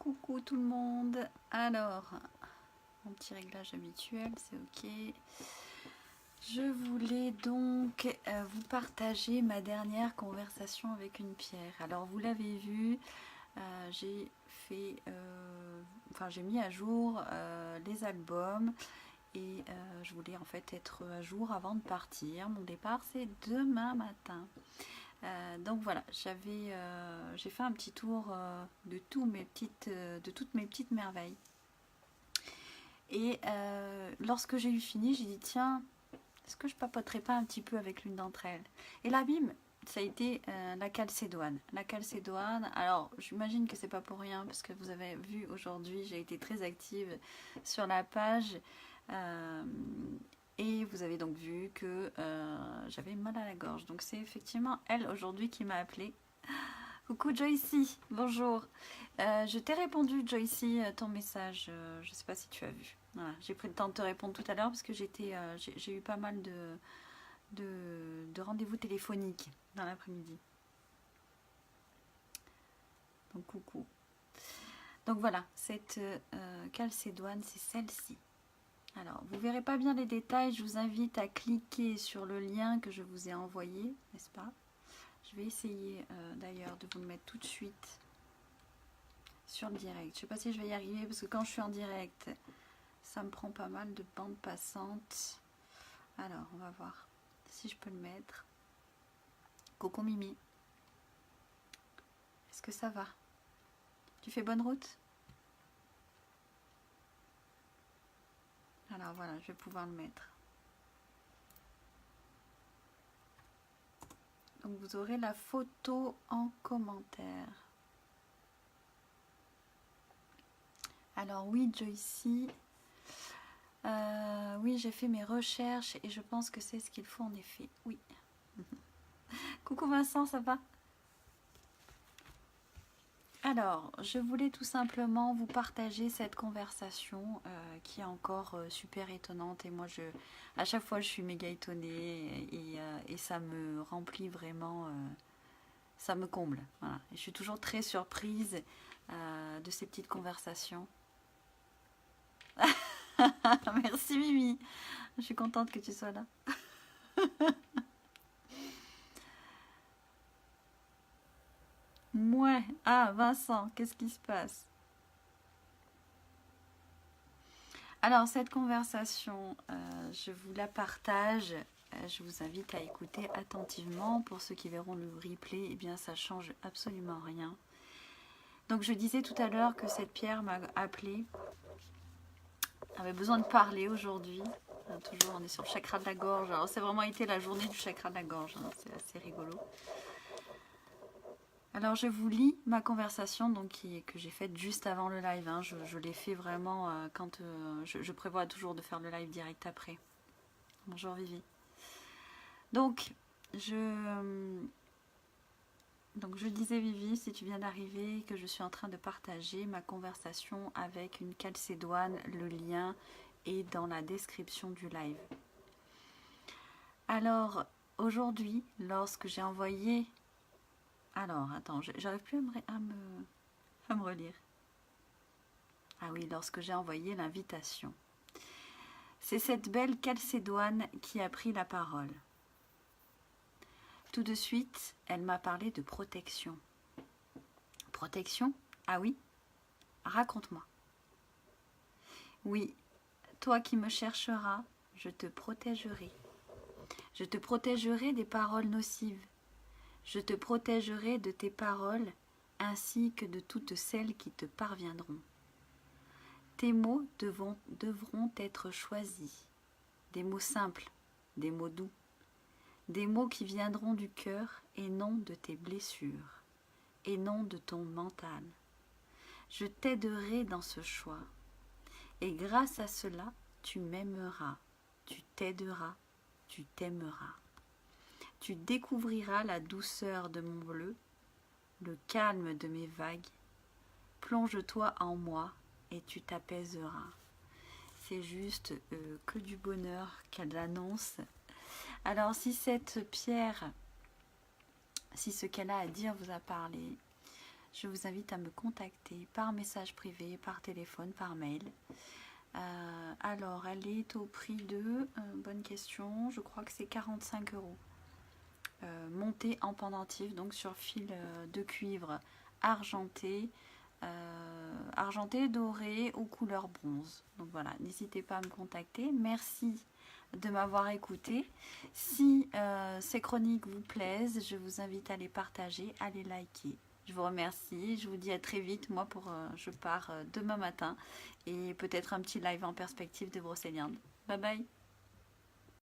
Coucou tout le monde. Alors, mon petit réglage habituel, c'est ok. Je voulais donc vous partager ma dernière conversation avec une pierre. Alors, vous l'avez vu, j'ai fait, j'ai mis à jour les albums et je voulais en fait être à jour avant de partir. Mon départ, c'est demain matin. Donc voilà, j'ai fait un petit tour de toutes mes petites merveilles. Et lorsque j'ai eu fini, j'ai dit tiens, est-ce que je papoterais pas un petit peu avec l'une d'entre elles? Et là, bim, ça a été la calcédoine. La calcédoine, alors j'imagine que c'est pas pour rien, parce que vous avez vu aujourd'hui, j'ai été très active sur la page. Et vous avez donc vu que j'avais mal à la gorge. Donc c'est effectivement elle aujourd'hui qui m'a appelée. Coucou Joycey, bonjour. Je t'ai répondu Joycey ton message. Je ne sais pas si tu as vu. Voilà, j'ai pris le temps de te répondre tout à l'heure parce que j'ai eu pas mal de rendez-vous téléphoniques dans l'après-midi. Donc coucou. Donc voilà, cette calcédoine, c'est celle-ci. Alors, vous ne verrez pas bien les détails, je vous invite à cliquer sur le lien que je vous ai envoyé, n'est-ce pas? Je vais essayer d'ailleurs de vous le mettre tout de suite sur le direct. Je ne sais pas si je vais y arriver parce que quand je suis en direct, ça me prend pas mal de bandes passantes. Alors, on va voir si je peux le mettre. Coucou Mimi. Est-ce que ça va? Tu fais bonne route? Alors voilà, je vais pouvoir le mettre. Donc vous aurez la photo en commentaire. Alors oui, Joycey, oui, j'ai fait mes recherches et je pense que c'est ce qu'il faut en effet. Oui. Coucou Vincent, ça va? Alors, je voulais tout simplement vous partager cette conversation qui est encore super étonnante. Et moi, à chaque fois, je suis méga étonnée et ça me remplit vraiment, ça me comble. Voilà. Et je suis toujours très surprise de ces petites conversations. Merci Mimi, je suis contente que tu sois là. Mouais. Ah Vincent, qu'est-ce qui se passe? Alors cette conversation, je vous la partage. Je vous invite à écouter attentivement. Pour ceux qui verront le replay, eh bien ça change absolument rien. Donc je disais tout à l'heure que cette pierre m'a appelée, avait besoin de parler aujourd'hui. Toujours on est sur le chakra de la gorge. Alors c'est vraiment été la journée du chakra de la gorge, hein. C'est assez rigolo. Alors je vous lis ma conversation donc, que j'ai faite juste avant le live. Hein. Je l'ai fait vraiment quand je prévois toujours de faire le live direct après. Bonjour Vivi. Donc je disais Vivi, si tu viens d'arriver, que je suis en train de partager ma conversation avec une calcédoine. Le lien est dans la description du live. Alors aujourd'hui, lorsque j'ai envoyé... Alors, attends, j'arrive plus à me relire. Ah oui, lorsque j'ai envoyé l'invitation. C'est cette belle calcédoine qui a pris la parole. Tout de suite, elle m'a parlé de protection. Protection? Ah oui? Raconte-moi. Oui, toi qui me chercheras, je te protégerai. Je te protégerai des paroles nocives. Je te protégerai de tes paroles ainsi que de toutes celles qui te parviendront. Tes mots devront être choisis. Des mots simples, des mots doux. Des mots qui viendront du cœur et non de tes blessures, et non de ton mental. Je t'aiderai dans ce choix. Et grâce à cela, tu m'aimeras, tu t'aideras, tu t'aimeras. Tu découvriras la douceur de mon bleu, le calme de mes vagues. Plonge-toi en moi et tu t'apaiseras. C'est juste que du bonheur qu'elle annonce. Alors si cette pierre, si ce qu'elle a à dire vous a parlé, je vous invite à me contacter par message privé, par téléphone, par mail. Alors, elle est au prix de, bonne question, je crois que c'est 45 €. Montée en pendentif, donc sur fil de cuivre argenté, doré ou couleur bronze. Donc voilà, n'hésitez pas à me contacter. Merci de m'avoir écouté. Si ces chroniques vous plaisent, je vous invite à les partager, à les liker. Je vous remercie, je vous dis à très vite. Moi, je pars demain matin et peut-être un petit live en perspective de Brocéliande. Bye bye.